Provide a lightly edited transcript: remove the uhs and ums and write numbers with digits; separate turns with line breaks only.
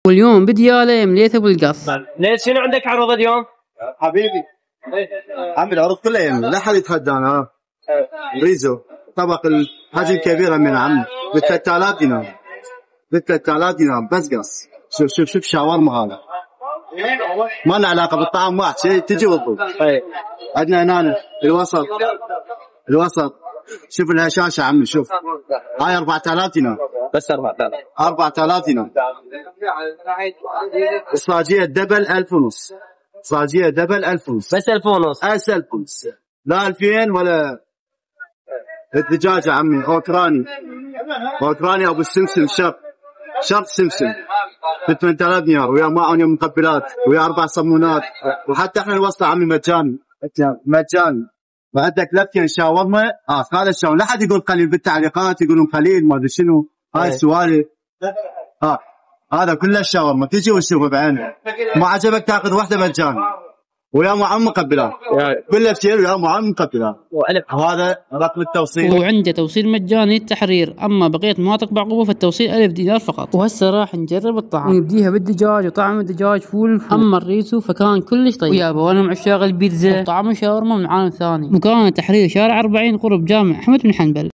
واليوم بدياله مليته بالقص.
ليش شنو عندك عروض اليوم؟
حبيبي عمي العروض كلها يمي، لا حد يتخدانا. ريزو طبق الحجم كبير من عمي ب 3000 دينار، ب 3000 دينار بس قص. شوف شاورما هذا ما له علاقه بالطعم، واحد شيء تجي وتطوف. عندنا هنا الوسط شوف الهشاشه عمي، شوف هاي 4000 دينار
بس
4000 دينار. الصاجيه دبل 1500، صاجيه دبل 1500
بس 1500
بس 1500 لا 2000 ولا. الدجاجه عمي اوكراني ابو السمسم شرط سمسم ب 8000 دينار، ويا ماء ويا مقبلات ويا 4 صمونات، وحتى احنا الوصله عمي مجاني. وعندك لفتين شاورما. هذا الشاورما لا حد يقول قليل بالتعليقات، يقولون قليل ما ادري شنو هاي السوالف. هذا كله الشاورما تجي وتشوفه بعينك، ما عجبك تاخذ واحده مجاني ويا معم مقبلات، كل لفتين ويا معم مقبلات. وهذا رقم التوصيل،
وعنده توصيل مجاني التحرير، اما بقيه مناطق بعقوبه فالتوصيل 1000 دينار فقط. وهسه راح نجرب الطعم، ونبديها بالدجاج، وطعم الدجاج فول. اما الريزو فكان كلش طيب، ويا بوانا مع عشاق البيتزا، وطعم شاورما من عالم ثاني. مكان تحرير شارع 40 قرب جامع احمد بن حنبل.